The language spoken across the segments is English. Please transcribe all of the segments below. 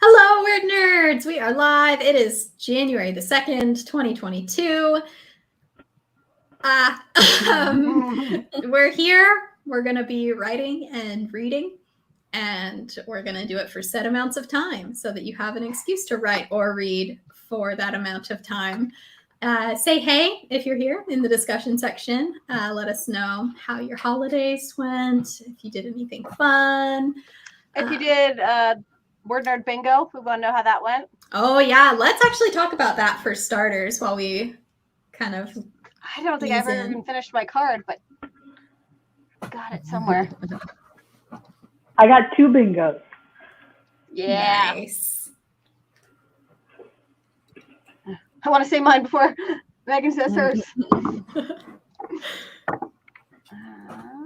Hello, we're nerds. We are live. It is January the 2nd, 2022. We're here. We're going to be writing and reading, and we're going to do it for set amounts of time so that you have an excuse to write or read for that amount of time. Say hey if you're here in the discussion section. Let us know how your holidays went, if you did anything fun. If you did Word Nerd Bingo, we want to know how that went. Oh, yeah. Let's actually talk about that for starters while we kind of... I don't think I ever even finished my card, but got it somewhere. I got 2 bingos. Yeah. Nice. I want to say mine before Megan says hers.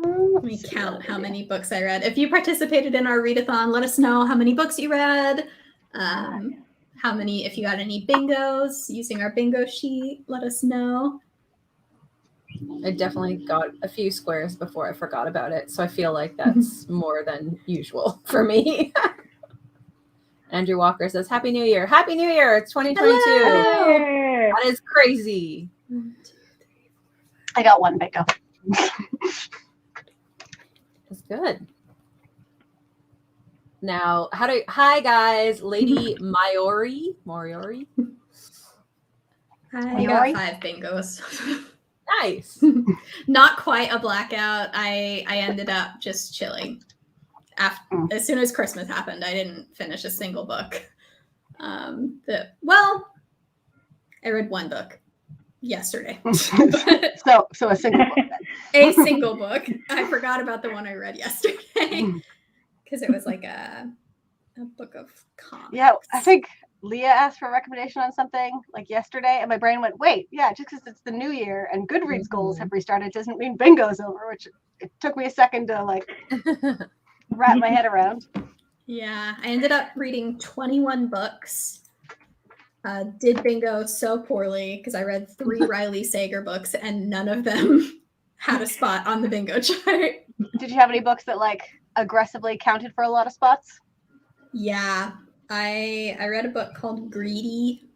Let me count how many books I read. If you participated in our readathon, let us know how many books you read. How many, if you got any bingos using our bingo sheet, let us know. I definitely got a few squares before I forgot about it, so I feel like that's more than usual for me. Andrew Walker says, Happy New Year. Happy New Year. It's 2022. Hello. That is crazy. I got 1 bingo. That's good. Now, hi guys, Lady Moriori. I got 5 bingos. Nice. Not quite a blackout. I ended up just chilling. As soon as Christmas happened, I didn't finish a single book. I read 1 book yesterday. so a single book. A single book. I forgot about the one I read yesterday because it was like a book of comics. Yeah, I think Leah asked for a recommendation on something like yesterday, and my brain went, wait, yeah, just because it's the new year and Goodreads goals have restarted doesn't mean bingo's over, which it took me a second to like wrap my head around. Yeah, I ended up reading 21 books. Did bingo so poorly because I read 3 Riley Sager books and none of them had a spot on the bingo chart. Did you have any books that like aggressively counted for a lot of spots? Yeah, I read a book called Greedy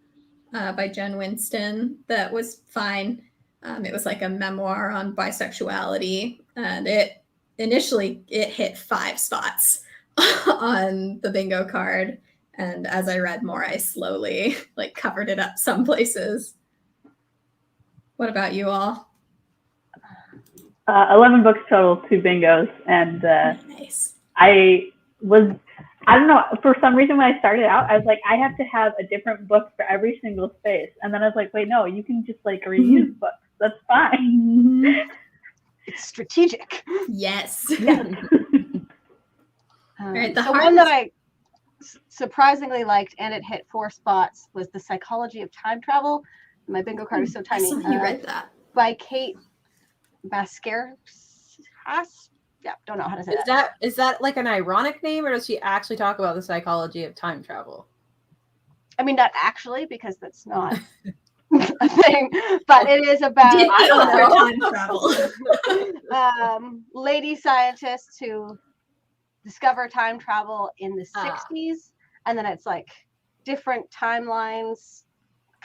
by Jen Winston that was fine. It was like a memoir on bisexuality, and it hit 5 spots on the bingo card. And as I read more, I slowly like covered it up some places. What about you all? 11 books total, 2 bingos, and Nice. I don't know, for some reason when I started out, I was like, I have to have a different book for every single space. And then I was like, wait, no, you can just like reuse books. That's fine. It's strategic. Yes. All right, the one that I surprisingly liked and it hit 4 spots was The Psychology of Time Travel. My bingo card is so tiny. You read that. By Kate Mascaras. Yeah, don't know how to say that. Is that like an ironic name, or does she actually talk about the psychology of time travel? I mean, not actually, because that's not a thing, but it is about time travel. Lady scientists who discover time travel in the 60s, and then it's like different timelines,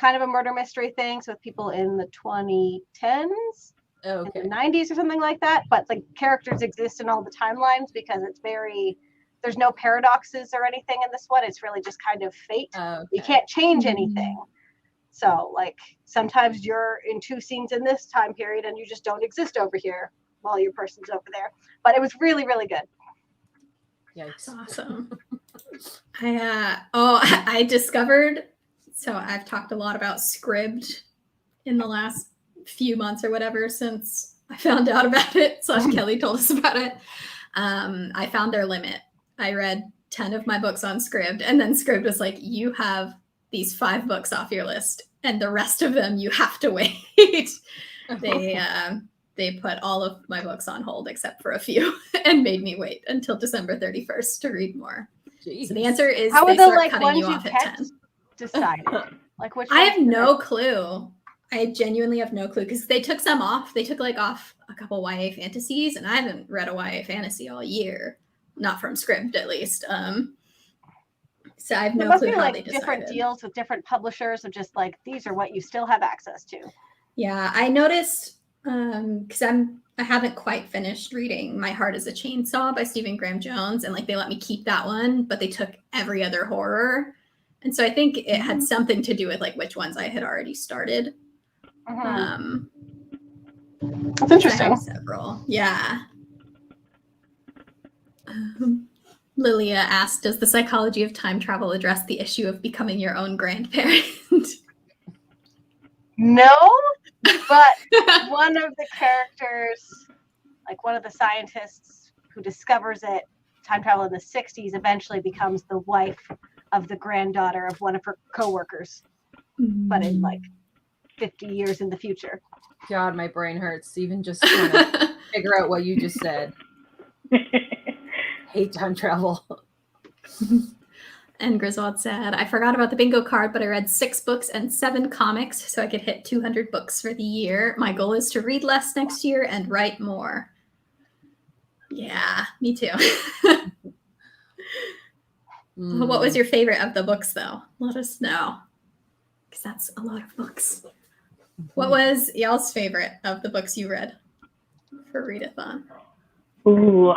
kind of a murder mystery thing. So with people in the 2010s. In the 90s or something like that, but like characters exist in all the timelines because it's there's no paradoxes or anything in this one. It's really just kind of fate. You can't change anything. So like sometimes you're in 2 scenes in this time period and you just don't exist over here while your person's over there. But it was really, really good. That's awesome. I discovered, so I've talked a lot about Scribd in the last few months or whatever since I found out about it. Kelly told us about it. I found their limit. I read 10 of my books on Scribd, and then Scribd was like, you have these 5 books off your list, and the rest of them you have to wait. They put all of my books on hold except for a few and made me wait until December 31st to read more. Jeez. So the answer is how they start cutting you off at 10. Decided? Like which I have no clue. I genuinely have no clue because they took some off. They took like off a couple YA fantasies, and I haven't read a YA fantasy all year, not from Scribd at least. So I have There no must clue be how like they different decided. deals with different publishers of just like, these are what you still have access to. Yeah, I noticed because I haven't quite finished reading My Heart is a Chainsaw by Stephen Graham Jones, and like they let me keep that one, but they took every other horror. And so I think it had something to do with like which ones I had already started. That's 'Cause I interesting. have several. Yeah. Lilia asked, does the psychology of time travel address the issue of becoming your own grandparent? No, but one of the characters, like one of the scientists who discovers it, time travel in the 60s, eventually becomes the wife of the granddaughter of one of her coworkers, but in like 50 years in the future. God, my brain hurts even just trying to figure out what you just said. Hate time travel. And Griswold said, I forgot about the bingo card, but I read 6 books and 7 comics, so I could hit 200 books for the year. My goal is to read less next year and write more. Yeah, me too. What was your favorite of the books, though? Let us know, because that's a lot of books. What was y'all's favorite of the books you read for Readathon? Ooh.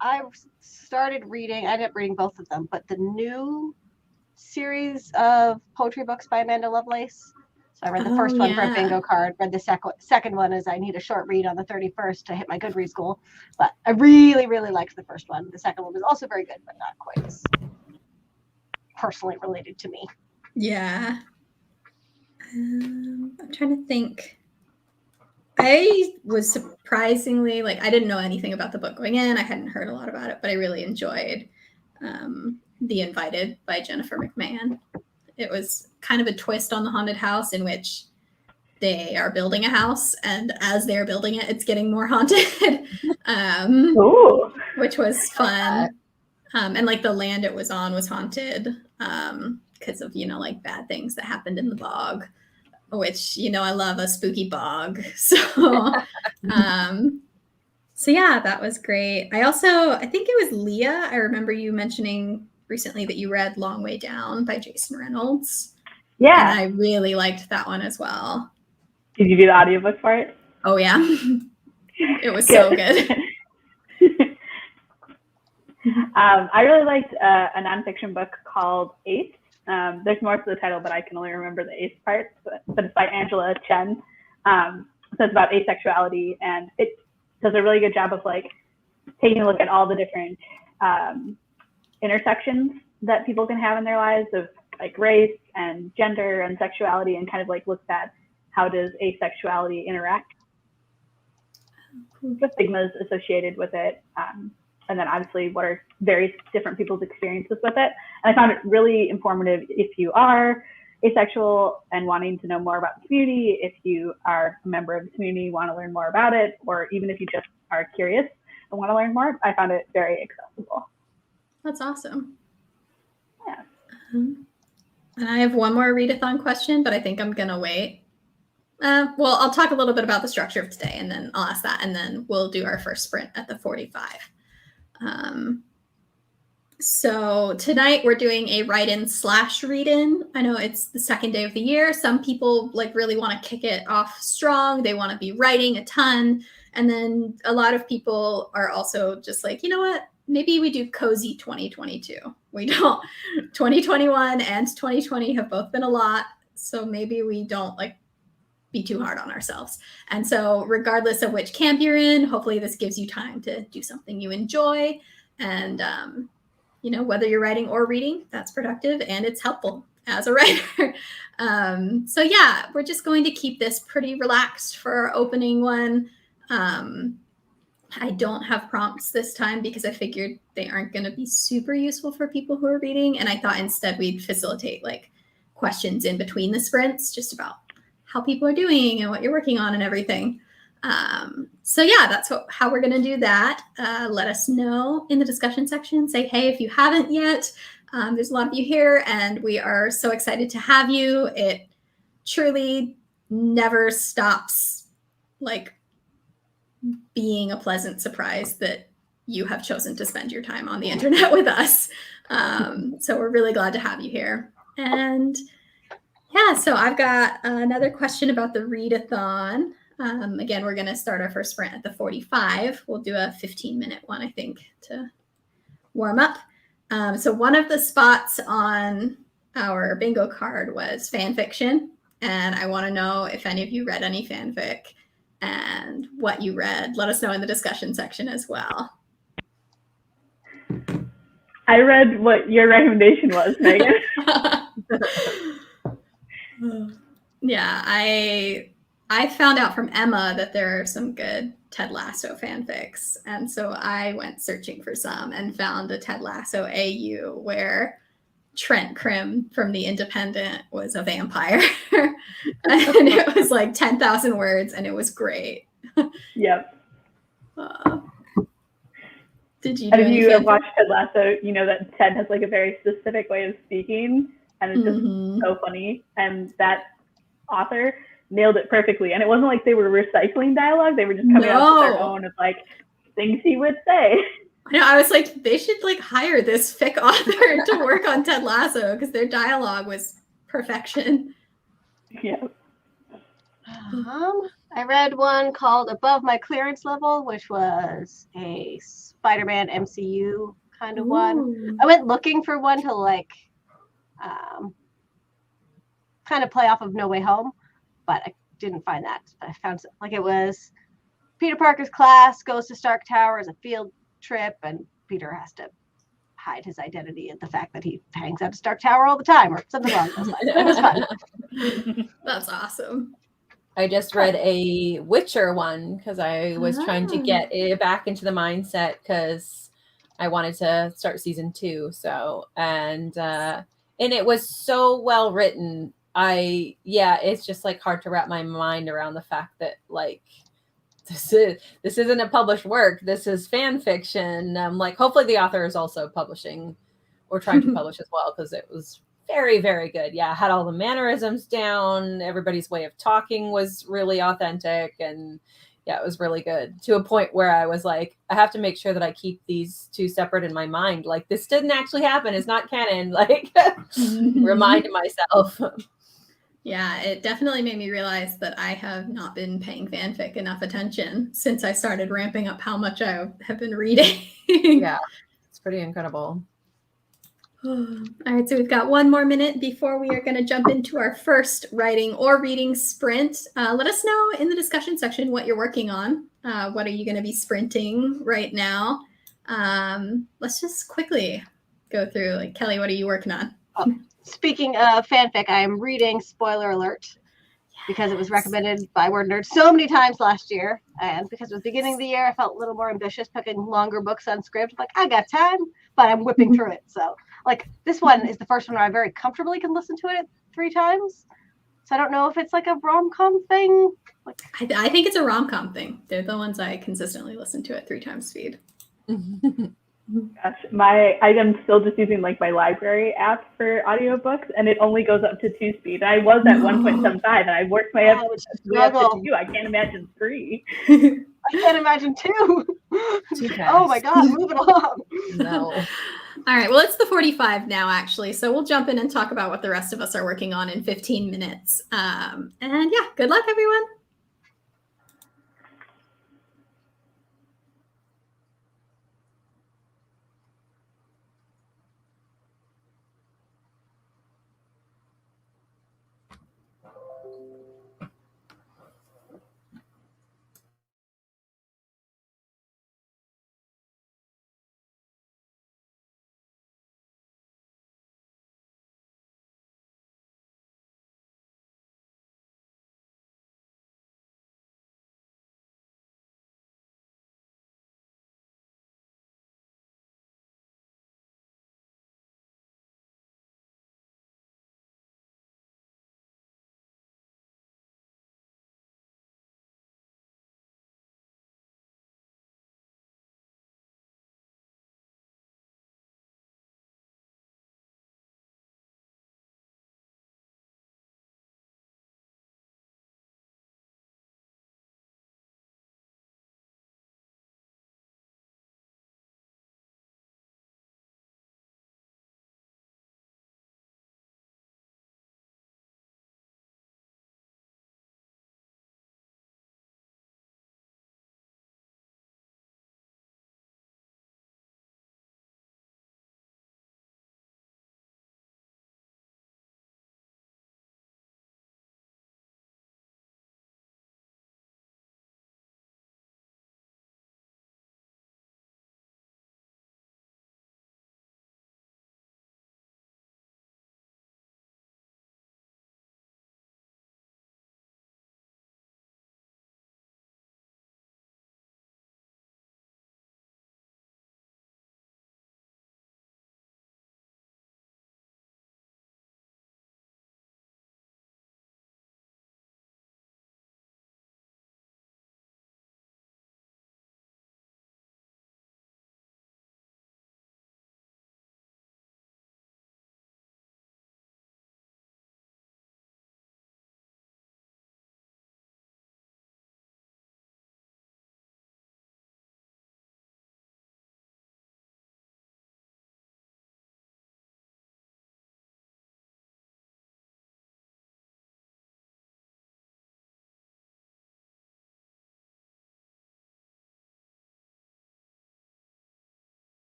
I started reading, I ended up reading both of them, but the new series of poetry books by Amanda Lovelace. So I read the first one for a bingo card, read the second one as I need a short read on the 31st to hit my Goodreads goal. But I really, really liked the first one. The second one was also very good, but not quite as personally related to me. Yeah. I'm trying to think. I was surprisingly, like, I didn't know anything about the book going in. I hadn't heard a lot about it, but I really enjoyed The Invited by Jennifer McMahon. It was kind of a twist on The Haunted House in which they are building a house, and as they're building it, it's getting more haunted, which was fun. And like the land it was on was haunted because of, like bad things that happened in the bog, which, I love a spooky bog. So, so yeah, that was great. I think it was Leah. I remember you mentioning recently that you read Long Way Down by Jason Reynolds. Yeah. And I really liked that one as well. Did you do the audiobook for it? Oh, yeah. It was so good. I really liked a nonfiction book called Ace. There's more to the title, but I can only remember the Ace part. But it's by Angela Chen. So it's about asexuality, and it does a really good job of like taking a look at all the different intersections that people can have in their lives of like race and gender and sexuality, and kind of like looks at how does asexuality interact, the stigmas associated with it. And then obviously what are various different people's experiences with it. And I found it really informative if you are asexual and wanting to know more about the community, if you are a member of the community, want to learn more about it, or even if you just are curious and want to learn more. I found it very accessible. That's awesome. Yeah. And I have one more readathon question, but I think I'm going to wait. Well, I'll talk a little bit about the structure of today, and then I'll ask that, and then we'll do our first sprint at the 45. So tonight we're doing a write-in / read-in. I know it's the second day of the year. Some people like really want to kick it off strong. They want to be writing a ton. And then a lot of people are also just like, you know what? Maybe we do cozy 2022. We don't. 2021 and 2020 have both been a lot. So maybe we don't like be too hard on ourselves. And so regardless of which camp you're in, hopefully this gives you time to do something you enjoy. And, whether you're writing or reading, that's productive and it's helpful as a writer. So yeah, we're just going to keep this pretty relaxed for our opening one. I don't have prompts this time because I figured they aren't going to be super useful for people who are reading. And I thought instead we'd facilitate like questions in between the sprints just about how people are doing and what you're working on and everything. So yeah, that's how we're going to do that. Let us know in the discussion section. Say, hey, if you haven't yet. There's a lot of you here and we are so excited to have you. It truly never stops like being a pleasant surprise that you have chosen to spend your time on the internet with us. So we're really glad to have you here. And yeah, so I've got another question about the readathon. Again, we're going to start our first sprint at the 45. We'll do a 15-minute one, I think, to warm up. So one of the spots on our bingo card was fan fiction. And I want to know if any of you read any fanfic and what you read. Let us know in the discussion section as well. I read what your recommendation was, Megan. Yeah, I found out from Emma that there are some good Ted Lasso fanfics, and so I went searching for some and found a Ted Lasso AU where Trent Krim from The Independent was a vampire, and it was like 10,000 words, and it was great. Yep. Did you? And if you have watched Ted Lasso, you know that Ted has like a very specific way of speaking, and it's just so funny. And that author nailed it perfectly. And it wasn't like they were recycling dialogue; they were just coming up with their own of like things he would say. I know. I was like, they should like hire this fic author to work on Ted Lasso because their dialogue was perfection. Yeah. I read one called Above My Clearance Level, which was a Spider-Man MCU kind of one. I went looking for one to like kind of play off of No Way Home, but I didn't find that. I found like it was Peter Parker's class goes to Stark Tower as a field trip, and Peter has to hide his identity and the fact that he hangs out at Stark Tower all the time or something along those lines. It was fun. That's awesome. I just read a Witcher one because I was trying to get it back into the mindset because I wanted to start season 2. So, and it was so well written. It's just like hard to wrap my mind around the fact that like this isn't a published work. This is fan fiction. Like hopefully the author is also publishing or trying to publish as well because it was very, very good. Yeah, had all the mannerisms down. Everybody's way of talking was really authentic. And yeah, it was really good to a point where I was like, I have to make sure that I keep these two separate in my mind. Like, this didn't actually happen. It's not canon. Like, remind myself. Yeah, it definitely made me realize that I have not been paying fanfic enough attention since I started ramping up how much I have been reading. Yeah, it's pretty incredible. All right, so we've got one more minute before we are going to jump into our first writing or reading sprint. Let us know in the discussion section what you're working on. What are you going to be sprinting right now? Let's just quickly go through. Like, Kelly, what are you working on? Speaking of fanfic, I am reading Spoiler Alert because it was recommended by Word Nerd so many times last year. And because it was the beginning of the year, I felt a little more ambitious picking longer books on script. Like, I got time, but I'm whipping through it. So, like, this one is the first one where I very comfortably can listen to it 3 times. So I don't know if it's like a rom-com thing. Like, I think it's a rom-com thing. They're the ones I consistently listen to at 3 times speed. Gosh, I'm still just using like my library app for audiobooks, and it only goes up to 2 speed. And I was at 1.75, and I worked my way up to 2. I can't imagine 3. I can't imagine 2. Oh my God, move it along. No. All right, well, it's the 45 now, actually. So we'll jump in and talk about what the rest of us are working on in 15 minutes. And yeah, good luck, everyone.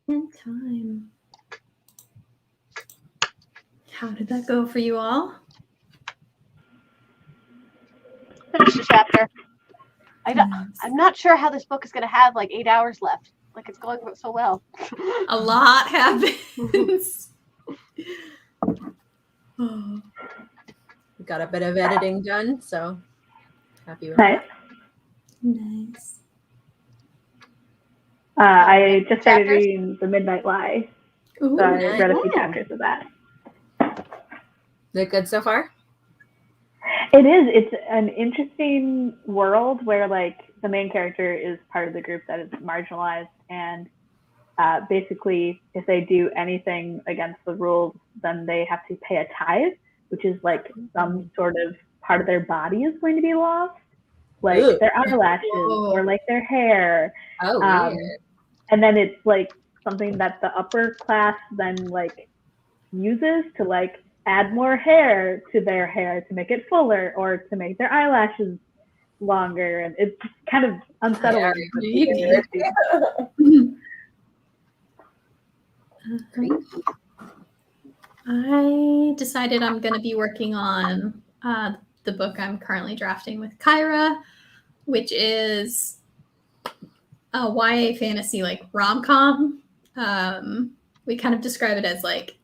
In time. How did that go for you all? Finished a chapter. I'm not sure how this book is going to have like 8 hours left. Like, it's going so well. A lot happens. Oh. We got a bit of editing done, so happy with Nice. that. Nice. I just started Chapters? reading The Midnight Lie. Ooh, So I read a few nice. chapters of that. Is it good so far? It is. It's an interesting world where like the main character is part of the group that is marginalized, and basically if they do anything against the rules, then they have to pay a tithe, which is like some sort of part of their body is going to be lost, like Ugh. their eyelashes or like their hair. Oh, Um, weird. and then it's like something that the upper class then like uses to like add more hair to their hair to make it fuller or to make their eyelashes longer, and it's kind of unsettling. creepy. Creepy. I decided I'm going to be working on the book I'm currently drafting with Kyra, which is a YA fantasy like rom-com. We kind of describe it as like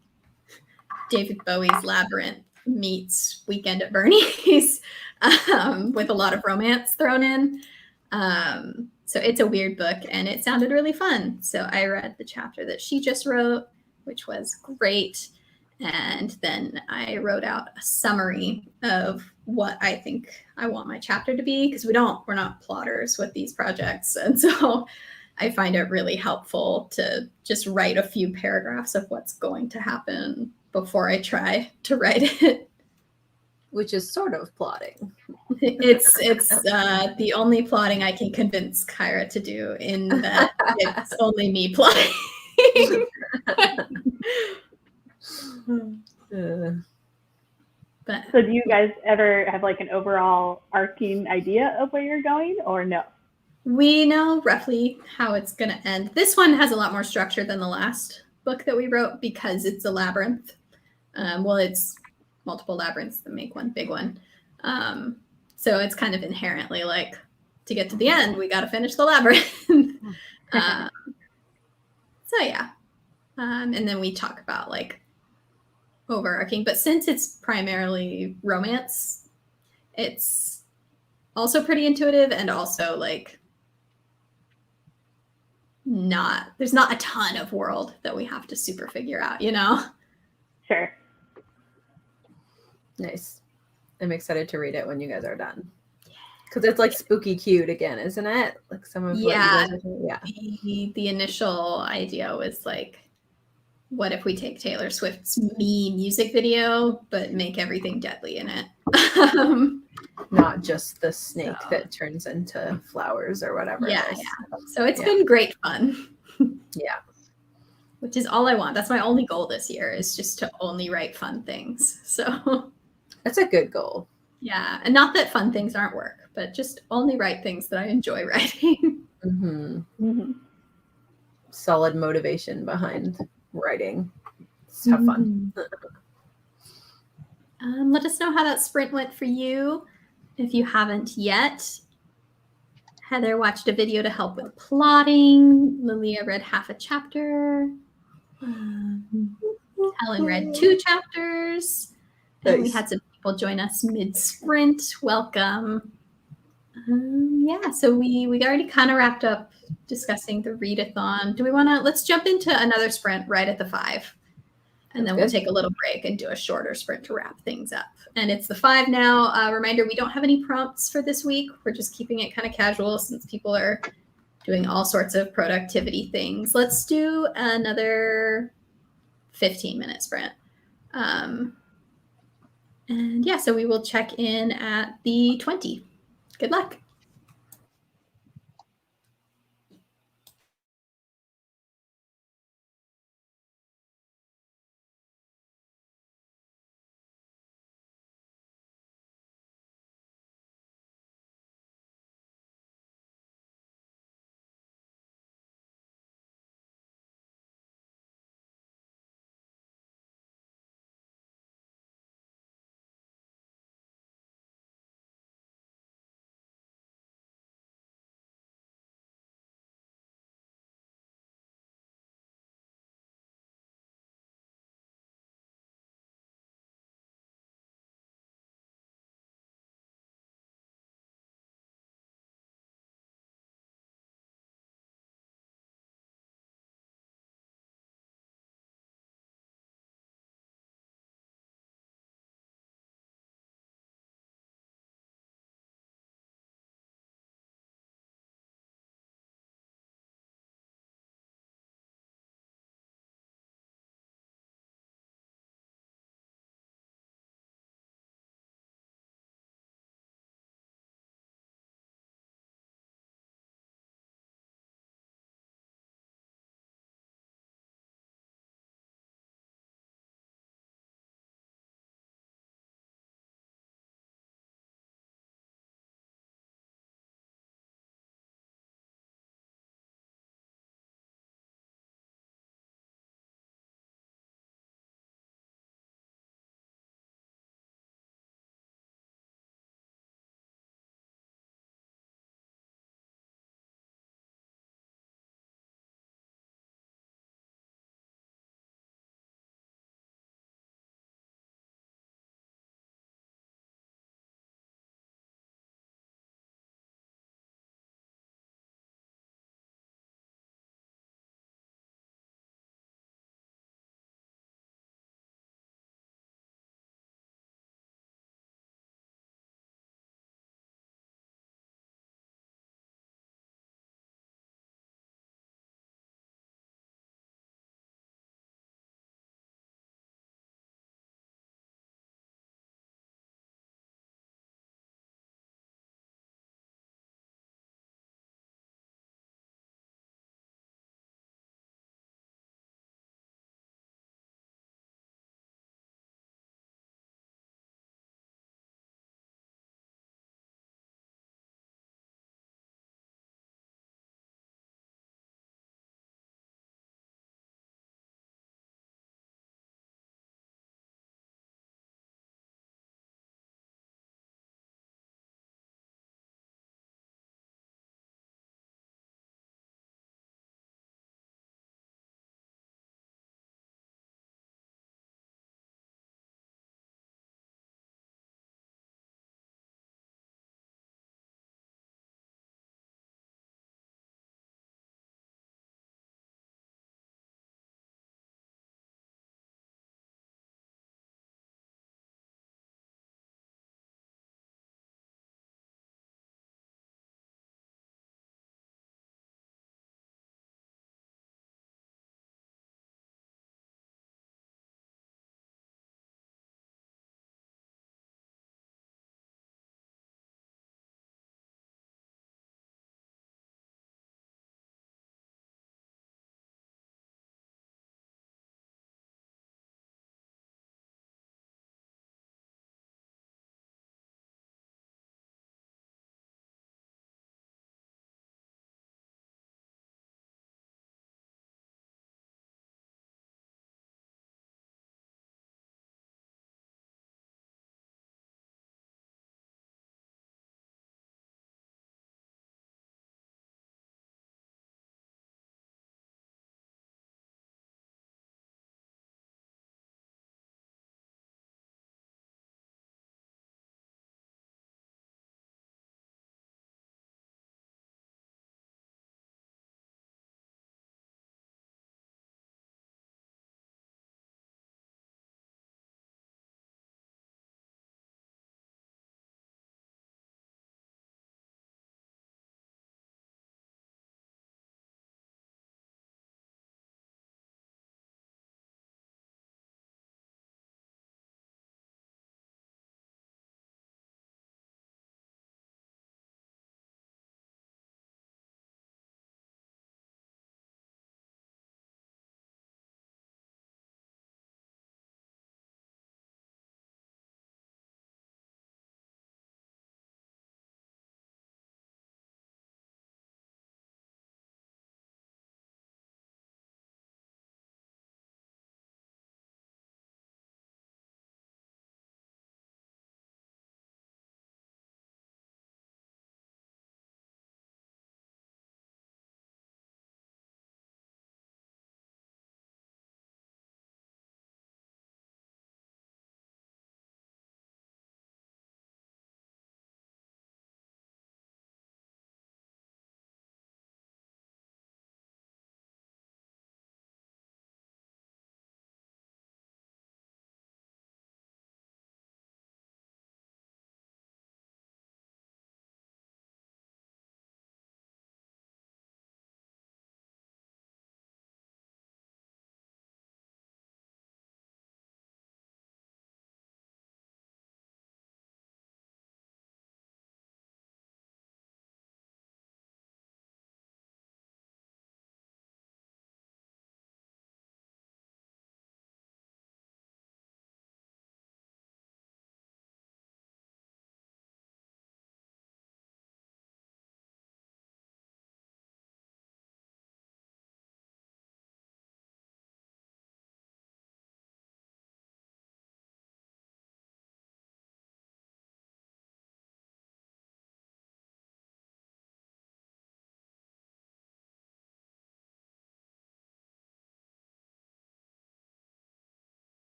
David Bowie's Labyrinth meets Weekend at Bernie's with a lot of romance thrown in. So it's a weird book and it sounded really fun. So I read the chapter that she just wrote, which was great. And then I wrote out a summary of what I think I want my chapter to be, because we're not plotters with these projects. And so I find it really helpful to just write a few paragraphs of what's going to happen before I try to write it. Which is sort of plotting. It's the only plotting I can convince Kyra to do, in that it's only me plotting. But So do you guys ever have like an overall arcing idea of where you're going, or no? we know roughly how it's going to end. This one has a lot more structure than the last book that we wrote because it's a labyrinth. Well, it's multiple labyrinths that make one big one. So it's kind of inherently like, to get to the end, we got to finish the labyrinth. So yeah. And then we talk about like overarching, but since it's primarily romance, it's also pretty intuitive, and also like there's not a ton of world that we have to super figure out, you know? Sure. Nice. I'm excited to read it when you guys are done. Because it's like spooky cute again, isn't it? Like some of what you guys are doing. Yeah. The initial idea was like, what if we take Taylor Swift's Me music video, but make everything deadly in it? Not just the snake So. that turns into flowers or whatever. Yeah, it is. yeah. So it's Yeah. been great fun. Yeah. Which is all I want. That's my only goal this year, is just to only write fun things. So That's a good goal. yeah. And not that fun things aren't work, but just only write things that I enjoy writing. Mm-hmm. Mm-hmm. Solid motivation behind writing. Just have fun. Let us know how that sprint went for you. If you haven't yet, Heather watched a video to help with plotting. Lilia read half a chapter. Helen read 2 chapters. And we Nice. had some people join us mid-sprint. Welcome. Yeah, so we already kind of wrapped up discussing the readathon. Do we want to, let's jump into another sprint right at the 5. And then we'll take a little break and do a shorter sprint to wrap things up. And it's the 5 now. Reminder, we don't have any prompts for this week. We're just keeping it kind of casual since people are doing all sorts of productivity things. Let's do another 15-minute sprint. And yeah, so we will check in at the 20. Good luck.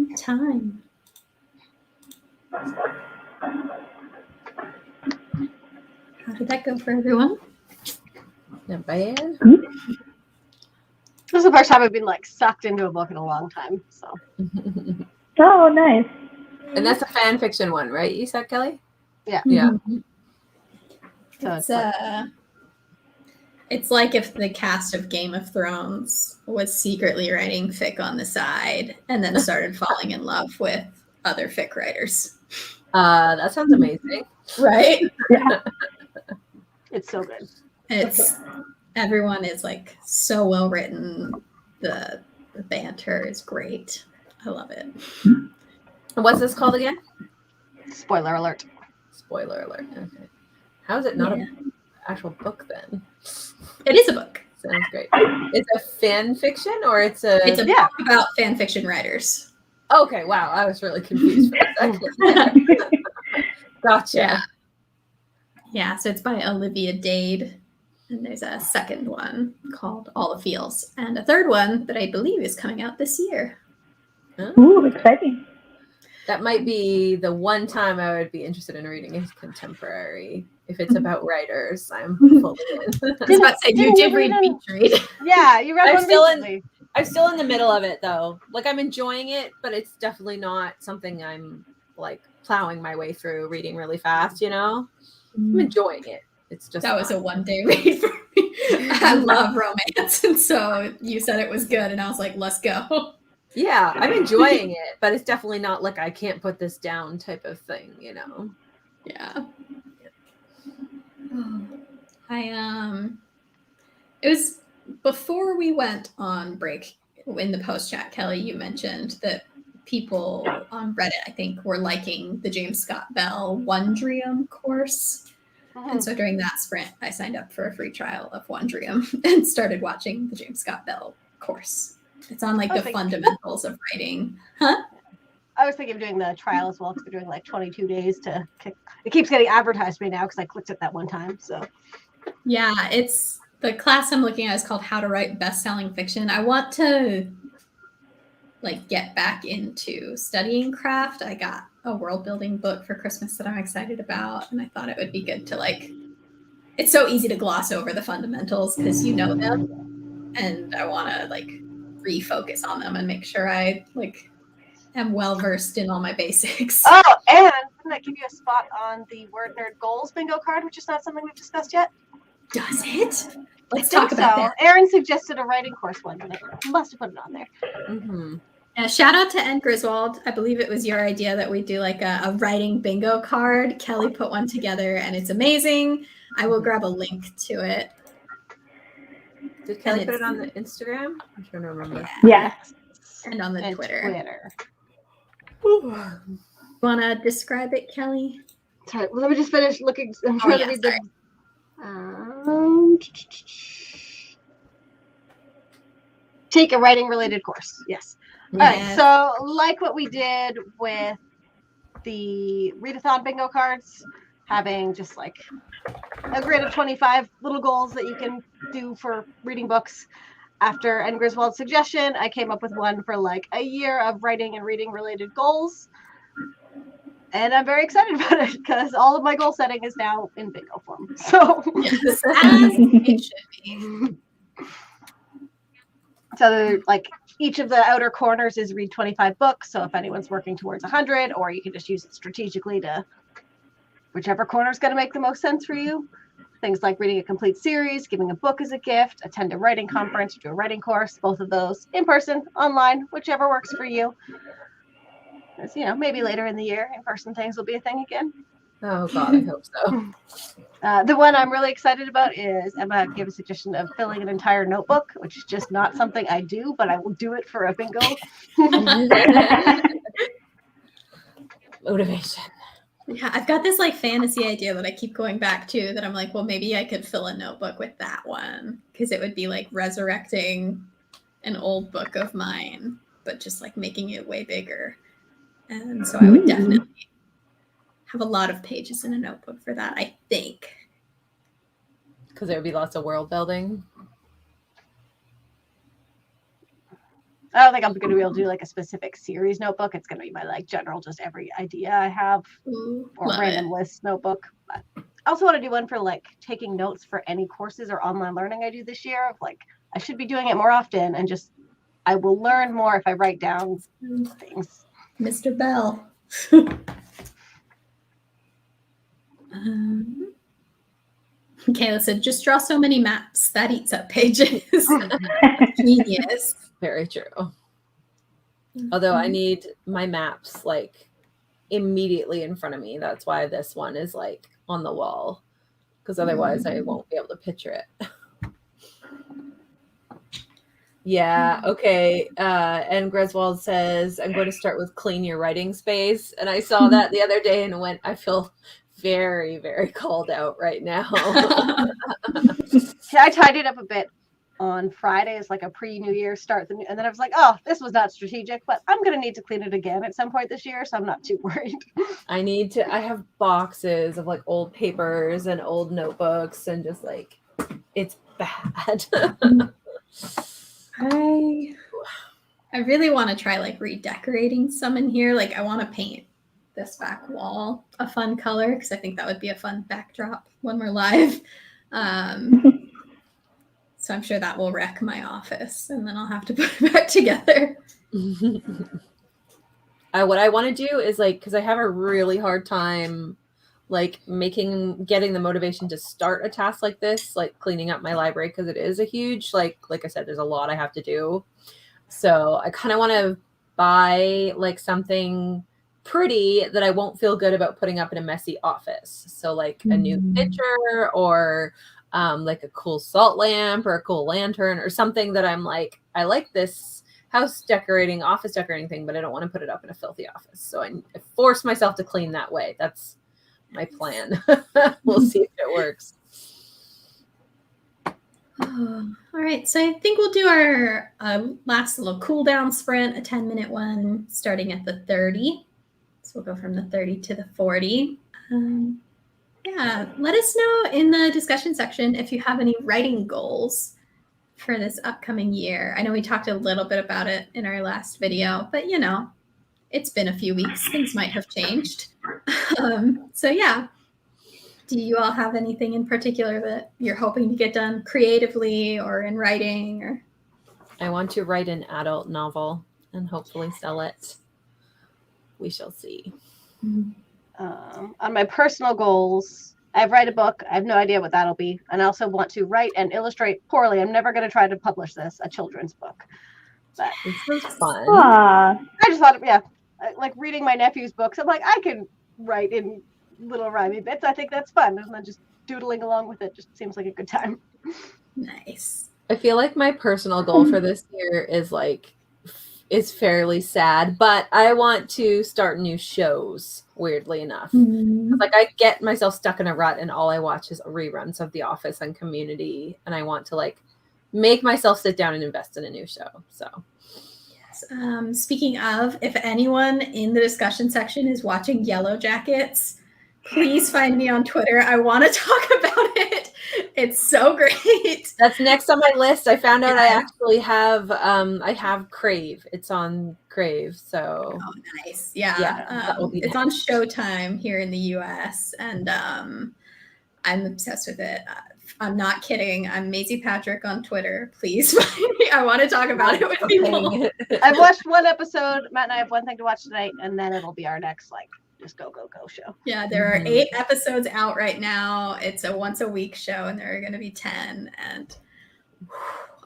in time. How did that go for everyone? Not bad. This is the first time I've been like sucked into a book in a long time. So Oh, nice. And that's a fan fiction one, right? You said, Kelly? Yeah. Yeah. So It's like if the cast of Game of Thrones was secretly writing fic on the side and then started falling in love with other fic writers. That sounds amazing. Right? Yeah. it's so good. Everyone is like so well written. The banter is great. I love it. What's this called again? Spoiler alert. Spoiler alert. Okay. How is it not an actual book then? It is a book. Sounds great. It's a fan fiction or it's a book about fan fiction writers. Okay, wow. I was really confused for a second. Gotcha. Yeah, so it's by Olivia Dade. And there's a second one called All the Feels. And a third one that I believe is coming out this year. Ooh, exciting. That might be the one time I would be interested in reading is contemporary. If it's about writers, I'm fully in. I was about to say, you did read Beach Read. Yeah, you read one recently. I'm still in the middle of it though. Like I'm enjoying it, but it's definitely not something I'm like plowing my way through reading really fast, you know? I'm enjoying it. It's just that was a one-day read for me. I love romance, and so you said it was good, and I was like, let's go. Yeah, I'm enjoying it, but it's definitely not like I can't put this down type of thing, you know? Yeah. It was before we went on break in the post chat, Kelly, you mentioned that people on Reddit, I think, were liking the James Scott Bell Wondrium course. And so during that sprint, I signed up for a free trial of Wondrium and started watching the James Scott Bell course. It's on like the fundamentals of writing. Huh? I was thinking of doing the trial as well because they're doing like 22 days to kick. It keeps getting advertised to me now because I clicked it that one time. So yeah, it's the class I'm looking at is called How to Write Best-Selling Fiction. I want to like get back into studying craft. I got a world building book for Christmas that I'm excited about, and I thought it would be good to like, it's so easy to gloss over the fundamentals because you know them, and I want to like refocus on them and make sure I like am well versed in all my basics. Oh, and didn't that give you a spot on the Word Nerd Goals bingo card, which is not something we've discussed yet? Does it? Let's talk about that. Aaron suggested a writing course one, and I must have put it on there. Mm-hmm. Shout out to N. Griswold. I believe it was your idea that we do like a writing bingo card. Kelly put one together and it's amazing. I will grab a link to it. Did Kelly put it on the Instagram? I'm trying to remember. Yeah. And on the Twitter. Want to describe it, Kelly? Sorry, let me just finish looking. I'm trying to read the. Take a writing related course. Yes. All right. So, like what we did with the readathon bingo cards, having just like a grid of 25 little goals that you can do for reading books. After N. Griswold's suggestion, I came up with one for like a year of writing and reading related goals. And I'm very excited about it because all of my goal setting is now in bingo form. So, yes, as it should be. So, like, each of the outer corners is read 25 books. So, if anyone's working towards 100, or you can just use it strategically to whichever corner is going to make the most sense for you. Things like reading a complete series, giving a book as a gift, attend a writing conference, or do a writing course. Both of those in person, online, whichever works for you. As you know, maybe later in the year, in-person things will be a thing again. Oh God, I hope so. The one I'm really excited about is Emma gave a suggestion of filling an entire notebook, which is just not something I do, but I will do it for a bingo. Motivation. Yeah, I've got this like fantasy idea that I keep going back to that I'm like, well, maybe I could fill a notebook with that one because it would be like resurrecting an old book of mine, but just like making it way bigger. And so I would definitely have a lot of pages in a notebook for that, I think. Because there would be lots of world building. I don't think I'm going to be able to do like a specific series notebook. It's going to be my like general, just every idea I have, Ooh, or love random it. list notebook. But I also want to do one for like taking notes for any courses or online learning I do this year. Of like, I should be doing it more often, and just I will learn more if I write down things. Mr. Bell. Kayla said, just draw so many maps. That eats up pages. Genius. Very true. Although I need my maps like immediately in front of me. That's why this one is like on the wall, because otherwise I won't be able to picture it. Yeah, okay. And Greswold says, I'm going to start with clean your writing space. And I saw that the other day and went, I feel very, very called out right now. I tidied up a bit on Friday as like a pre-New Year start, and then I was like, oh, this was not strategic, but I'm gonna need to clean it again at some point this year, so I'm not too worried. I have boxes of like old papers and old notebooks, and just like, it's bad. I really want to try like redecorating some in here. Like I want to paint this back wall a fun color, because I think that would be a fun backdrop when we're live. So I'm sure that will wreck my office, and then I'll have to put it back together. What I want to do is like, because I have a really hard time like getting the motivation to start a task like this, like cleaning up my library, because it is a huge, like I said, there's a lot I have to do. So I kind of want to buy like something pretty that I won't feel good about putting up in a messy office. So like a new picture, or like a cool salt lamp, or a cool lantern, or something that I'm like, I like this office decorating thing, but I don't want to put it up in a filthy office. So I force myself to clean that way. That's my plan. We'll see if it works. All right, so I think we'll do our last little cool down sprint, a 10-minute one, starting at the 30. So we'll go from the 30 to the 40. Yeah, let us know in the discussion section if you have any writing goals for this upcoming year. I know we talked a little bit about it in our last video, but you know, it's been a few weeks. Things might have changed. So yeah, do you all have anything in particular that you're hoping to get done creatively or in writing? Or I want to write an adult novel and hopefully sell it. We shall see. On my personal goals, I write a book. I have no idea what that'll be. And I also want to write and illustrate poorly. I'm never going to try to publish this, a children's book. But this is fun. Aww. I just thought, yeah, like reading my nephew's books, I'm like, I can write in little rhymey bits. I think that's fun. And then just doodling along with it just seems like a good time. nice. I feel like my personal goal for this year is fairly sad, but I want to start new shows, weirdly enough. Like I get myself stuck in a rut and all I watch is reruns of The Office and Community, and I want to like make myself sit down and invest in a new show. So yes. Speaking of, if anyone in the discussion section is watching Yellow Jackets, please find me on Twitter. I want to talk about it. It's so great. That's next on my list. I found out I actually have Crave. It's on Crave. So nice. Yeah. It's on Showtime here in the US, and I'm obsessed with it. I'm not kidding. I'm Maisie Patrick on Twitter. Please find me. I want to talk about it with people. I've watched one episode. Matt and I have one thing to watch tonight, and then it'll be our next just go show. Yeah, there are 8 episodes out right now. It's a once a week show, and there are going to be 10, and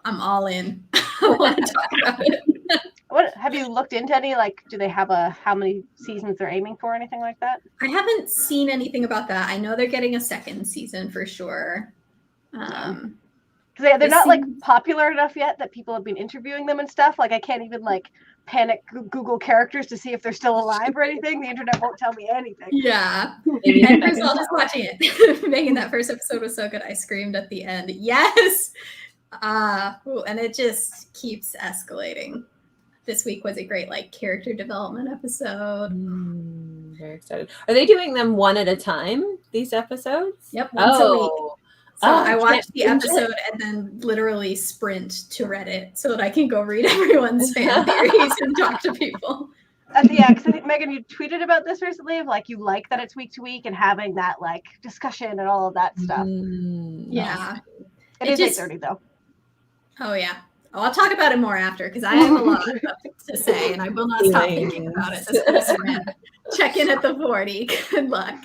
I'm all in. I want to talk about it. What have you looked into any? Like, do they have how many seasons they're aiming for, or anything like that? I haven't seen anything about that. I know they're getting a second season for sure. Because they're not like popular enough yet that people have been interviewing them and stuff. Like I can't even like panic Google characters to see if they're still alive or anything. The internet won't tell me anything. Yeah. And first of all, just watching it. Megan, that first episode was so good. I screamed at the end. Yes. And it just keeps escalating. This week was a great like character development episode. Very excited. Are they doing them one at a time, these episodes? Yep. Once a week. So I watch can't the binge it. episode and then literally sprint to Reddit so that I can go read everyone's fan theories and talk to people. Yeah, because I think Megan, you tweeted about this recently, of like you like that it's week to week and having that like discussion and all of that stuff. Yeah. It It is just- 8:30 though. Oh yeah. Oh, I'll talk about it more after because I have a lot to say and I will not stop thinking about it. This whole sprint. Check in at the 40. Good luck.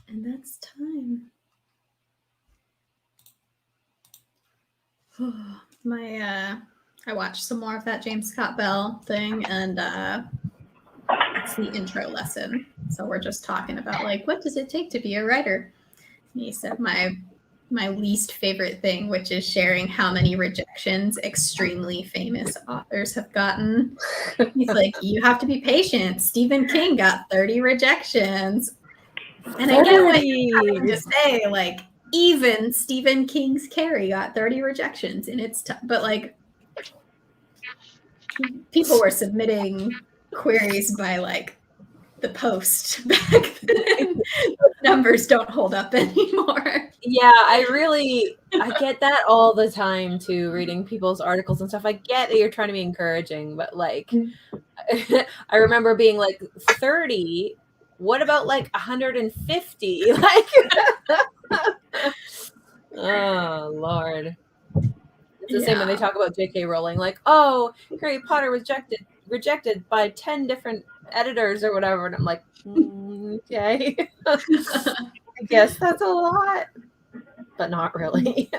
And that's time. I watched some more of that James Scott Bell thing, and it's the intro lesson. So we're just talking about like, what does it take to be a writer? And he said my least favorite thing, which is sharing how many rejections extremely famous authors have gotten. He's like, you have to be patient. Stephen King got 30 rejections. And I get what you're trying to say, like, even Stephen King's Carrie got 30 rejections, and but like, people were submitting queries by like the Post back then. Numbers don't hold up anymore. Yeah, I get that all the time too, reading people's articles and stuff. I get that you're trying to be encouraging, but like, I remember being like 30. What about like 150? Like, oh Lord. It's the same when they talk about J.K. Rowling, like, oh, Harry Potter was rejected by 10 different editors or whatever. And I'm like, okay. I guess that's a lot, but not really.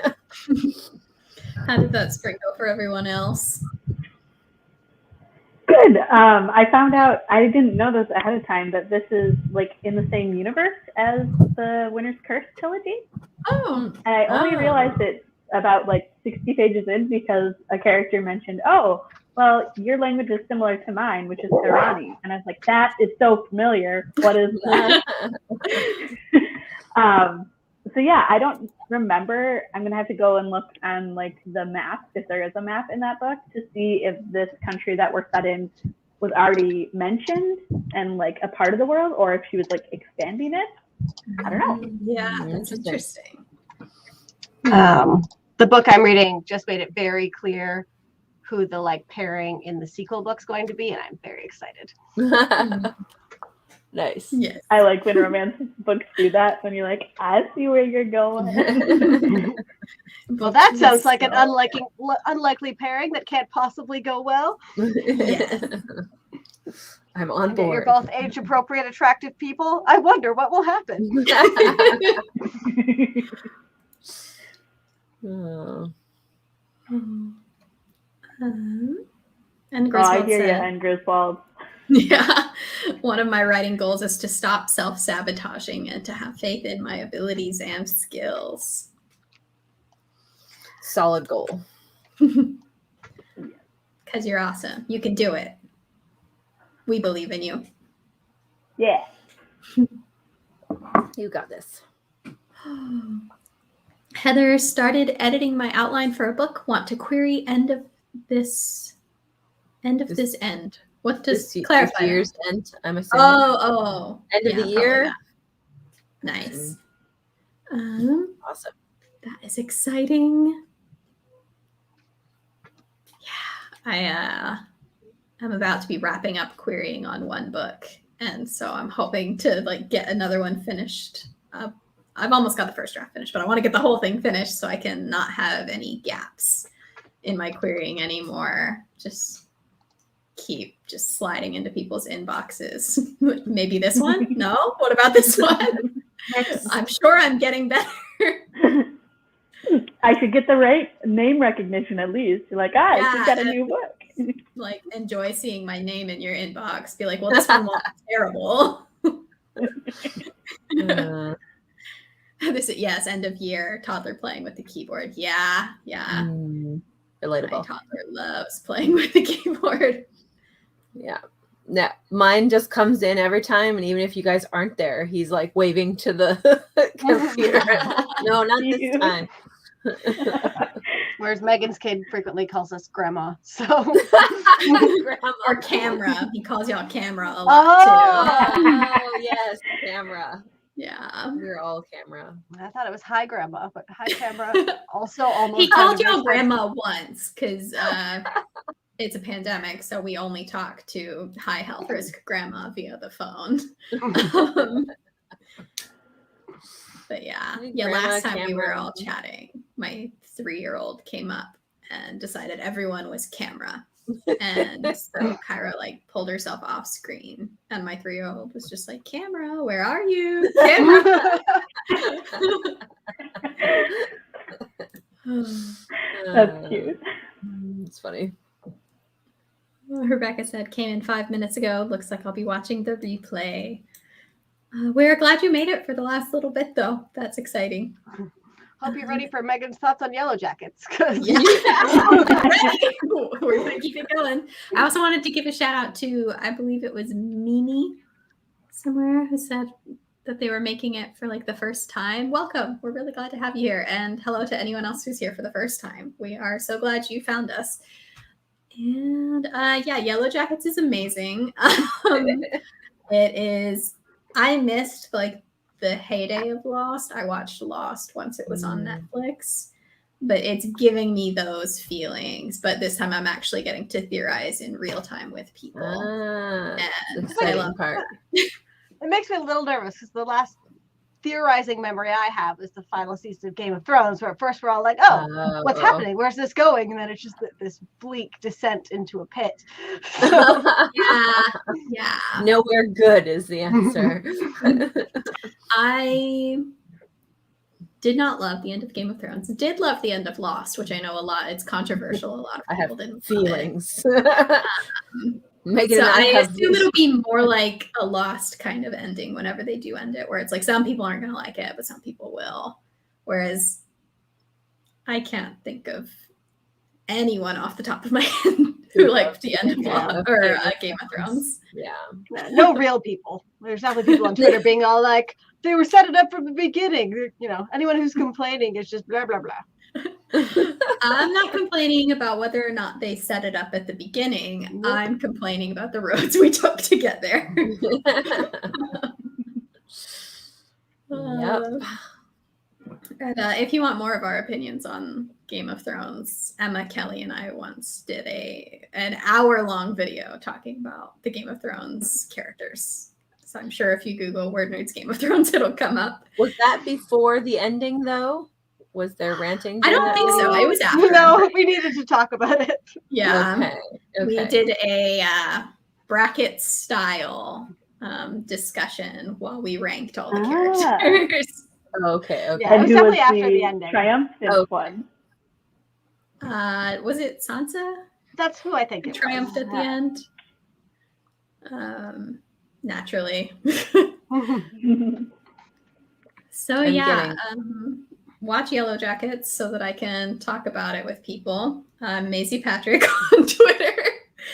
How did that spring go for everyone else? Good. I found out, I didn't know this ahead of time, that this is like in the same universe as the Winter's Curse trilogy. Oh. And I only realized it about like 60 pages in because a character mentioned, oh, well, your language is similar to mine, which is Irani. And I was like, that is so familiar. What is that? So yeah, I don't remember. I'm gonna have to go and look on like the map, if there is a map in that book, to see if this country that we're set in was already mentioned and like a part of the world, or if she was like expanding it. I don't know. Yeah, that's interesting. The book I'm reading just made it very clear who the like pairing in the sequel book's going to be, and I'm very excited. Nice. Yes. I like when romance books do that, when you're like, I see where you're going. Well, that sounds like an unlikely pairing that can't possibly go well. Yes. I'm on board. You're both age-appropriate, attractive people. I wonder what will happen. Oh. And I Griswold hear you, said, and Griswold. yeah, one of my writing goals is to stop self-sabotaging and to have faith in my abilities and skills. Solid goal. Because you're awesome. You can do it. We believe in you. Yeah. You got this. Heather started editing my outline for a book. Want to query end of this end. What does clarify? This year's end, I'm assuming. Oh. End of the year. Nice. Awesome. That is exciting. Yeah, I'm about to be wrapping up querying on one book, and so I'm hoping to like get another one finished. I've almost got the first draft finished, but I want to get the whole thing finished so I can not have any gaps in my querying anymore. Just keep sliding into people's inboxes. Maybe this one? No? What about this one? I'm sure I'm getting better. I should get the right name recognition at least. You're like, she's got a new book. Like, enjoy seeing my name in your inbox. Be like, well, this one won't be terrible. This is, yes, end of year, toddler playing with the keyboard. Yeah. Relatable. My toddler loves playing with the keyboard. Yeah. Mine just comes in every time, and even if you guys aren't there, he's like waving to the computer. No, not this time. Whereas Megan's kid frequently calls us grandma. So Grandma. Or camera. He calls y'all camera a lot too. Oh yes, camera. Yeah. We're all camera. I thought it was hi grandma, but hi camera also almost. He called y'all grandma once because it's a pandemic, so we only talk to high health risk grandma via the phone. But yeah, last time we were all chatting, my 3-year-old came up and decided everyone was camera. And so Kyra like pulled herself off screen, and my 3-year-old was just like, "Camera, where are you? Camera." That's cute. It's funny. Rebecca said, "Came in 5 minutes ago. Looks like I'll be watching the replay." We're glad you made it for the last little bit, though. That's exciting. Hope you're ready for Megan's thoughts on Yellow Jackets. 'Cause Yeah. We're going to keep it going. I also wanted to give a shout out to, I believe it was Mimi somewhere, who said that they were making it for like the first time. Welcome. We're really glad to have you here. And hello to anyone else who's here for the first time. We are so glad you found us. And yeah, Yellow Jackets is amazing. It is, I missed like the heyday of Lost. I watched Lost once it was on Netflix, but it's giving me those feelings. But this time I'm actually getting to theorize in real time with people. And And the exciting I love part. It makes me a little nervous because the last theorizing memory I have is the final season of Game of Thrones, where at first we're all like, oh, what's happening? Where's this going? And then it's just this bleak descent into a pit. So, yeah. Nowhere good is the answer. I did not love the end of Game of Thrones. Did love the end of Lost, which I know a lot. It's controversial. A lot of people didn't feelings. Megan so I assume it'll be more like a Lost kind of ending whenever they do end it, where it's like some people aren't going to like it, but some people will. Whereas I can't think of anyone off the top of my head who liked the end of Lost or Game of Thrones. Yeah. No real people. There's definitely people on Twitter being all like, they were set it up from the beginning. You know, anyone who's complaining is just blah, blah, blah. I'm not complaining about whether or not they set it up at the beginning. Nope. I'm complaining about the roads we took to get there. Yep. And if you want more of our opinions on Game of Thrones, Emma Kelly and I once did an hour-long video talking about the Game of Thrones characters. So I'm sure if you Google Word Nerds Game of Thrones, it'll come up. Was that before the ending, though? Was there ranting? I don't think so. It was after. No, we needed to talk about it. Yeah. Okay. We did a bracket style discussion while we ranked all the characters. Okay. Yeah, it was definitely after the ending. Triumphant one. Was it Sansa? That's who I think it triumphed at the end. Naturally. So watch Yellow Jackets so that I can talk about it with people. Maisie Patrick on Twitter.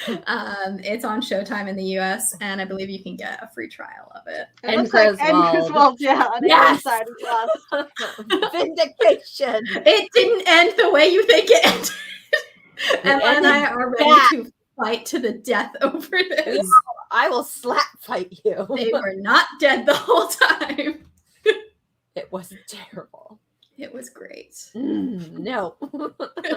It's on Showtime in the US, and I believe you can get a free trial of it. And Griswold, yeah, on the side as well. Vindication. It didn't end the way you think it ended. Emma and I are ready to fight to the death over this. I will slap fight you. They were not dead the whole time. It was terrible. It was great. No.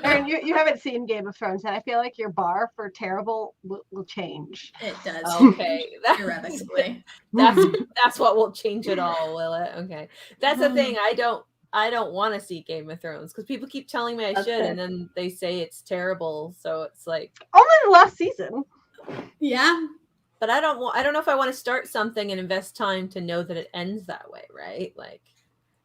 Erin, you haven't seen Game of Thrones, and I feel like your bar for terrible will change. It does. Okay. Irrevocably. That's what will change it all, will it? Okay. That's the thing. I don't want to see Game of Thrones because people keep telling me I should, and then they say it's terrible. So it's like only the last season. Yeah. But I don't know if I want to start something and invest time to know that it ends that way, right? Like,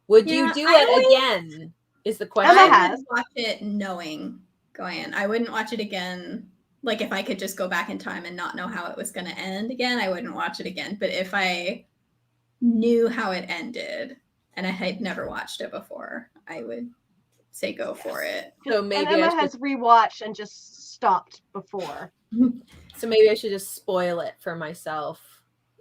would you do it again? Is the question. I would watch it knowing going in. I wouldn't watch it again. Like if I could just go back in time and not know how it was going to end again, I wouldn't watch it again. But if I knew how it ended and I had never watched it before, I would say go for it. So maybe and Emma has rewatched and just stopped before. So maybe I should just spoil it for myself.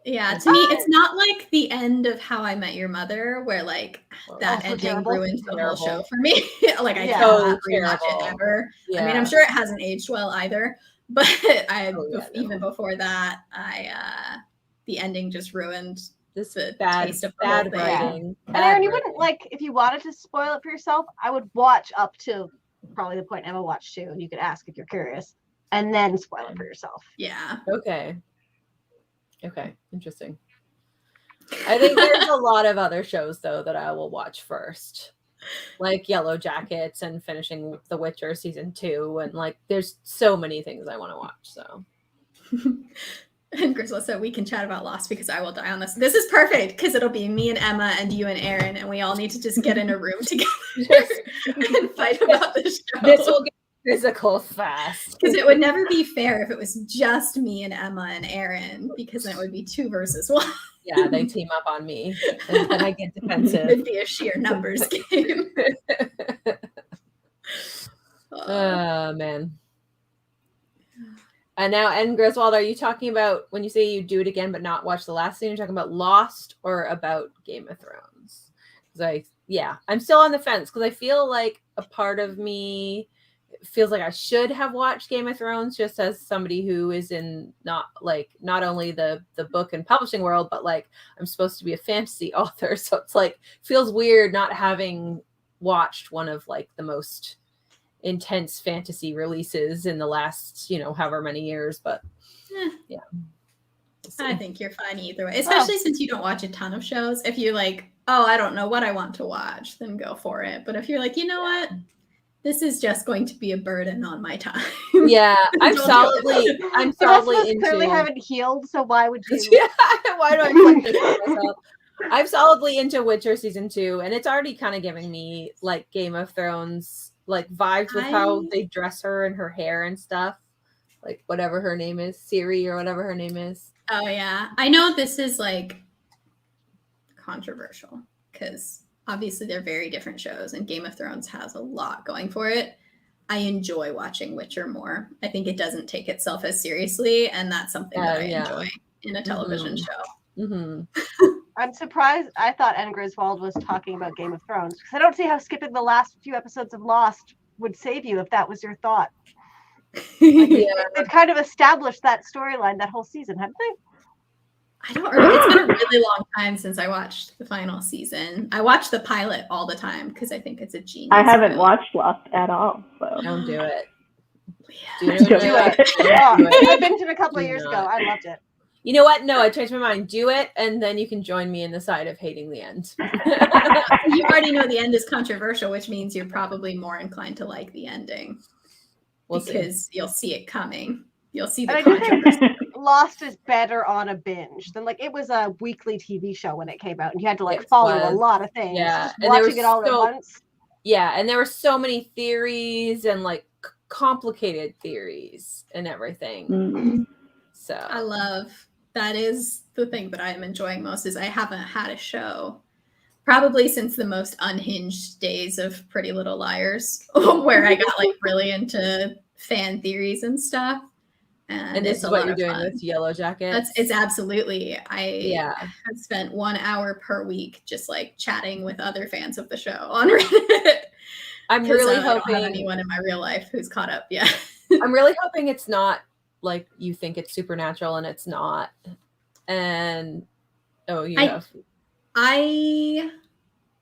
Yeah, to me, it's not like the end of How I Met Your Mother, where like that ending ruins the whole show for me. Like I cannot rewatch it ever. Yeah. I mean, I'm sure it hasn't aged well either, but even before that, the ending just ruined this taste of bad writing. And Erin, you wouldn't like if you wanted to spoil it for yourself. I would watch up to probably the point Emma watched too, and you could ask if you're curious, and then spoil it for yourself. Yeah. Okay, interesting. I think there's a lot of other shows though that I will watch first. like Yellow Jackets and finishing The Witcher season 2, and like there's so many things I want to watch. So And Grizzle said we can chat about Lost because I will die on this. This is perfect because it'll be me and Emma and you and Aaron, and we all need to just get in a room together and fight about the show. this will get physical fast Because it would never be fair if it was just me and Emma and Aaron, because then it would be 2 versus 1. Yeah, they team up on me, and then I get defensive. It'd be a sheer numbers game. Oh man. And now, and Griswold, are you talking about when you say you do it again but not watch the last scene? You're talking about Lost or about Game of Thrones? Because I'm still on the fence because I feel like a part of me feels like I should have watched Game of Thrones just as somebody who is in not only the book and publishing world, but like I'm supposed to be a fantasy author. So it's like feels weird not having watched one of like the most intense fantasy releases in the last, however many years, but yeah. I think you're fine either way, especially since you don't watch a ton of shows. If you're like, oh, I don't know what I want to watch, then go for it. But if you're like, you know what, this is just going to be a burden on my time. Yeah, I'm solidly into. Clearly haven't healed, so why would you? Yeah, why do I put this on myself? I'm solidly into Witcher season 2, and it's already kind of giving me like Game of Thrones like vibes with how they dress her and her hair and stuff, like whatever her name is, Ciri or whatever her name is. Oh yeah, I know this is like controversial because obviously they're very different shows, and Game of Thrones has a lot going for it. I enjoy watching Witcher more. I think it doesn't take itself as seriously, and that's something that I enjoy in a television show. Mm-hmm. I'm surprised. I thought Anne Griswold was talking about Game of Thrones because I don't see how skipping the last few episodes of Lost would save you if that was your thought. They've kind of established that storyline that whole season, haven't they? I don't remember. It's been a really long time since I watched the final season. I watch the pilot all the time because I think it's a genius. I haven't watched Lost at all. So don't do it. Do it. I've been to it a couple of years ago. I loved it. You know what? No, I changed my mind. Do it, and then you can join me in the side of hating the end. You already know the end is controversial, which means you're probably more inclined to like the ending. Because you'll see it coming. You'll see the controversy. Lost is better on a binge than it was a weekly TV show when it came out, and you had to follow a lot of things. Yeah, and watching it all at once. Yeah, and there were so many theories and complicated theories and everything. Mm-hmm. So that is the thing that I am enjoying most is I haven't had a show probably since the most unhinged days of Pretty Little Liars, where I got really into fan theories and stuff. And this is what you're doing with Yellow Jackets? It's absolutely. I have spent 1 hour per week just chatting with other fans of the show on Reddit. I'm really hoping I don't have anyone in my real life who's caught up yet. I'm really hoping it's not like you think it's supernatural and it's not. And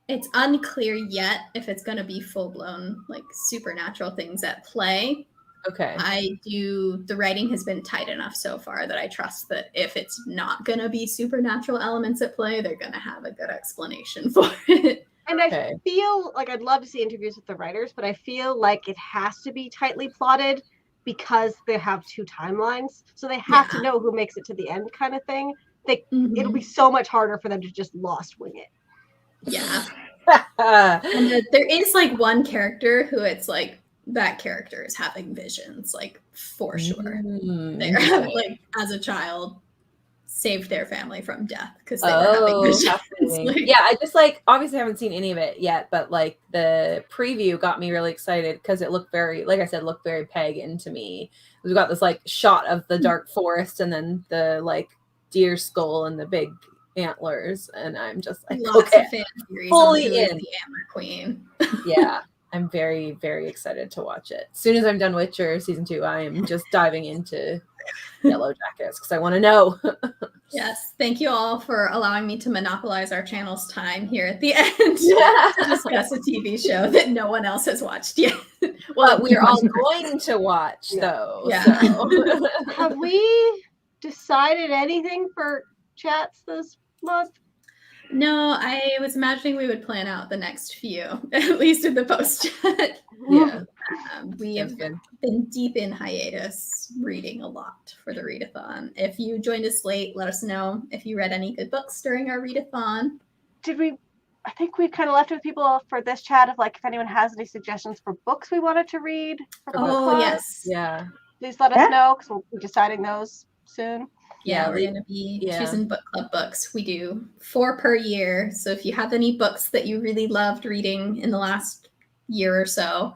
it's unclear yet if it's going to be full blown supernatural things at play. Okay. The writing has been tight enough so far that I trust that if it's not going to be supernatural elements at play, they're going to have a good explanation for it. And I feel I'd love to see interviews with the writers, but I feel like it has to be tightly plotted because they have 2 timelines. So they have to know who makes it to the end kind of thing. It'll be so much harder for them to just lost wing it. Yeah. And there is one character who it's that character is having visions, for sure. They're having, as a child, saved their family from death because they were having visions. Yeah, I just obviously haven't seen any of it yet, but the preview got me really excited because it looked very, like I said, very pagan to me. We've got this shot of the dark forest and then the deer skull and the big antlers, and I'm just lots of fan theories fully on in the Antler Queen. Yeah, I'm very, very excited to watch it. As soon as I'm done Witcher season 2, I am just diving into Yellow Jackets because I want to know. Yes, thank you all for allowing me to monopolize our channel's time here at the end to discuss a TV show that no one else has watched yet. Well, we're all going to watch though. Yeah. So. Have we decided anything for chats this month? No, I was imagining we would plan out the next few, at least in the post chat. Yeah. We have Sounds good. been deep in hiatus reading a lot for the readathon. If you joined us late, let us know if you read any good books during our readathon. I think we kind of left it with people for this chat of like if anyone has any suggestions for books we wanted to read for book Oh, club, yes. Yeah. please let us Yeah. know because we'll be deciding those soon. Yeah, Yeah, we're going to be yeah. choosing book club books. We do 4 per year. So if you have any books that you really loved reading in the last year or so,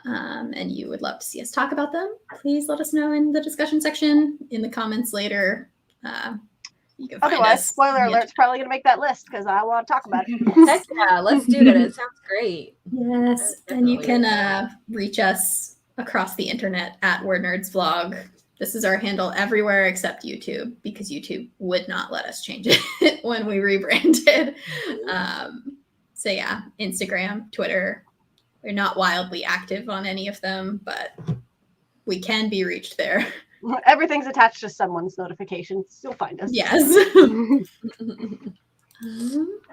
and you would love to see us talk about them, please let us know in the discussion section, in the comments later. You can find Otherwise, us. spoiler alert's probably going to make that list because I want to talk about it. Heck yeah, let's do that. It sounds great. Yes, and you can reach us across the internet at Word Nerds Vlog. This is our handle everywhere except YouTube because YouTube would not let us change it when we rebranded. So yeah, Instagram, Twitter. We're not wildly active on any of them, but we can be reached there. Everything's attached to someone's notifications. You'll find us. Yes.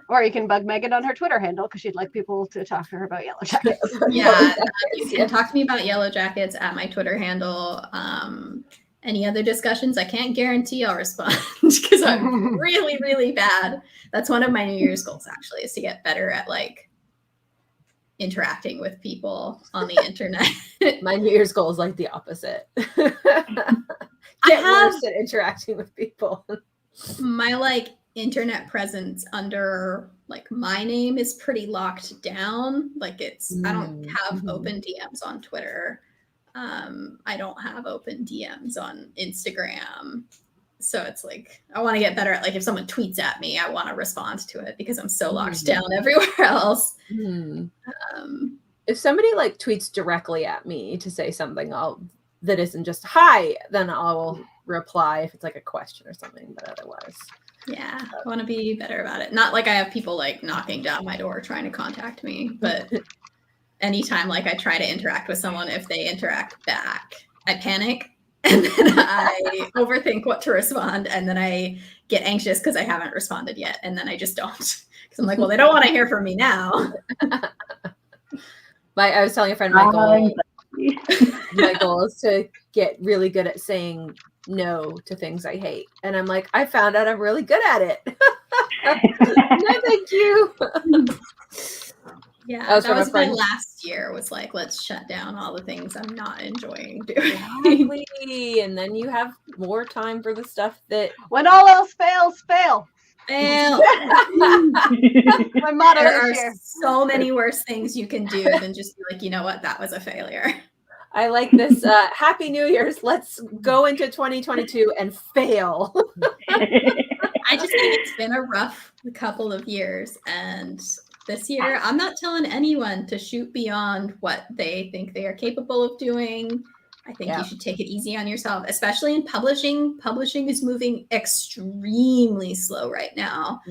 Or you can bug Megan on her Twitter handle because she'd like people to talk to her about Yellow Jackets. Yeah, you can talk to me about Yellow Jackets at my Twitter handle. Any other discussions, I can't guarantee I'll respond because I'm really, really bad. That's one of my New Year's goals, actually, is to get better at like interacting with people on the internet. My New Year's goal is like the opposite. Get worse at interacting with people. My like internet presence under like my name is pretty locked down. Like I don't have open DMs on Twitter. I don't have open DMs on Instagram. So it's like I want to get better at like if someone tweets at me, I want to respond to it because I'm so locked down everywhere else. If somebody like tweets directly at me to say something that isn't just hi, then I'll reply if it's like a question or something, but otherwise. Yeah, I want to be better about it. Not like I have people like knocking down my door trying to contact me, but anytime like I try to interact with someone, if they interact back, I panic and then I overthink what to respond, and then I get anxious because I haven't responded yet, and then I just don't because I'm like, well, they don't want to hear from me now. I was telling a friend my goal is to get really good at saying no to things I hate, and I'm like, I found out I'm really good at it. No, thank you. Yeah, that was my last year. Was like, let's shut down all the things I'm not enjoying doing. Exactly. And then you have more time for the stuff that when all else fails, fail. Fail. My motto there are this year. So many worse things you can do than just be like, you know what, that was a failure. I like this. Happy New Year's. Let's go into 2022 and fail. I just think it's been a rough couple of years, and this year I'm not telling anyone to shoot beyond what they think they are capable of doing. I think you should take it easy on yourself, especially in publishing. Publishing is moving extremely slow right now,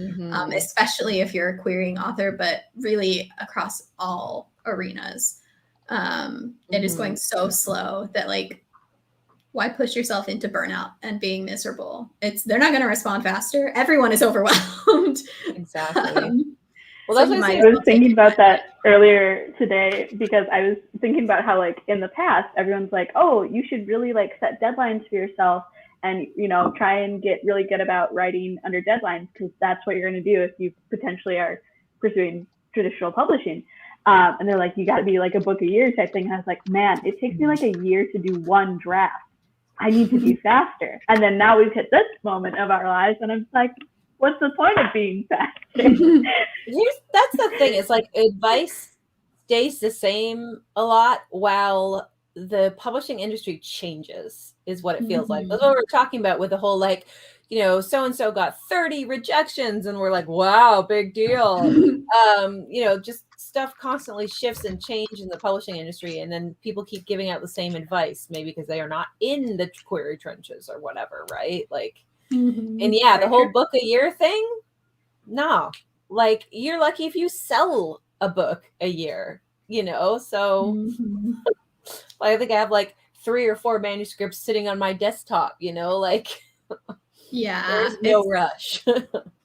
especially if you're a querying author, but really across all arenas. It is going so slow that like, why push yourself into burnout and being miserable? They're not going to respond faster. Everyone is overwhelmed. Exactly. Well, that's I was thinking about that earlier today because I was thinking about how like in the past, everyone's like, oh, you should really like set deadlines for yourself and, you know, try and get really good about writing under deadlines because that's what you're going to do if you potentially are pursuing traditional publishing. And they're like, you got to be like a book a year type thing. And I was like, man, it takes me like a year to do one draft. I need to be faster. And then now we've hit this moment of our lives and I'm like, what's the point of being faster? That's the thing. It's like advice stays the same a lot while the publishing industry changes is what it feels like. That's what we're talking about with the whole like, you know, so-and-so got 30 rejections and we're like, wow, big deal. You know, just stuff constantly shifts and changes in the publishing industry. And then people keep giving out the same advice, maybe because they are not in the query trenches or whatever, right? Like, and yeah, the whole book a year thing, no. Like, you're lucky if you sell a book a year, you know? So I think I have like 3 or 4 manuscripts sitting on my desktop, you know, like Yeah, There's no rush.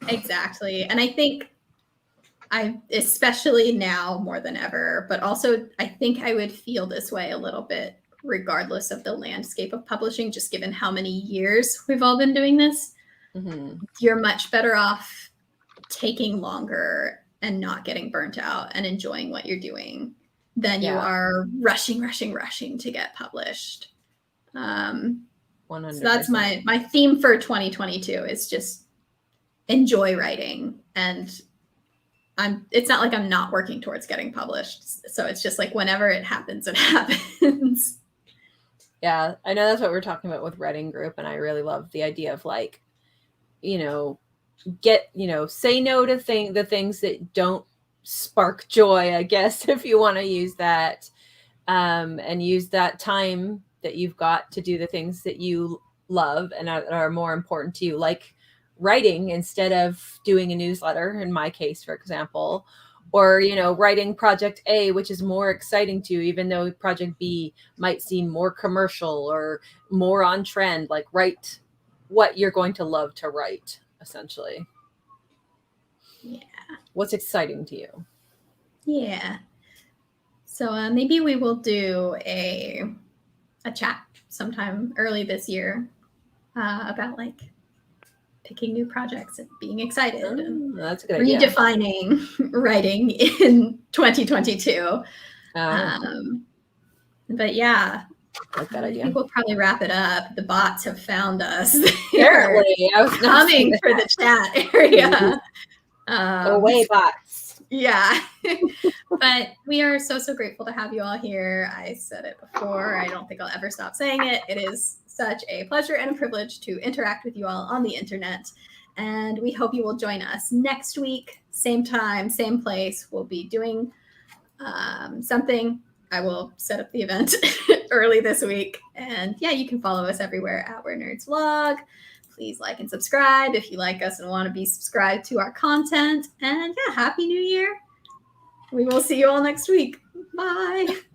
exactly. And I think especially now more than ever, but also I think I would feel this way a little bit regardless of the landscape of publishing, just given how many years we've all been doing this. Mm-hmm. You're much better off taking longer and not getting burnt out and enjoying what you're doing than you are rushing to get published. 100%. So that's my theme for 2022 is just enjoy writing. And it's not like I'm not working towards getting published. So it's just like whenever it happens, it happens. Yeah, I know that's what we're talking about with Writing Group. And I really love the idea of like, say no to the things that don't spark joy, I guess, if you want to use that, and use that time that you've got to do the things that you love and are more important to you, like writing instead of doing a newsletter, in my case, for example, or, writing project A, which is more exciting to you, even though project B might seem more commercial or more on trend. Like, write what you're going to love to write, essentially. Yeah. What's exciting to you? Yeah. So maybe we will do a chat sometime early this year about like picking new projects and being excited and that's a good idea. Redefining writing in 2022. But yeah, I like that idea. I think we'll probably wrap it up. The bots have found us. Apparently, I was coming for the chat area. Go away, bots. Yeah. But we are so grateful to have you all here. I said it before. I don't think I'll ever stop saying it. It is such a pleasure and a privilege to interact with you all on the internet. And we hope you will join us next week, same time, same place. We'll be doing something. I will set up the event early this week. And yeah, you can follow us everywhere at Where Nerds Vlog. Please like and subscribe if you like us and want to be subscribed to our content. And yeah, Happy New Year. We will see you all next week. Bye.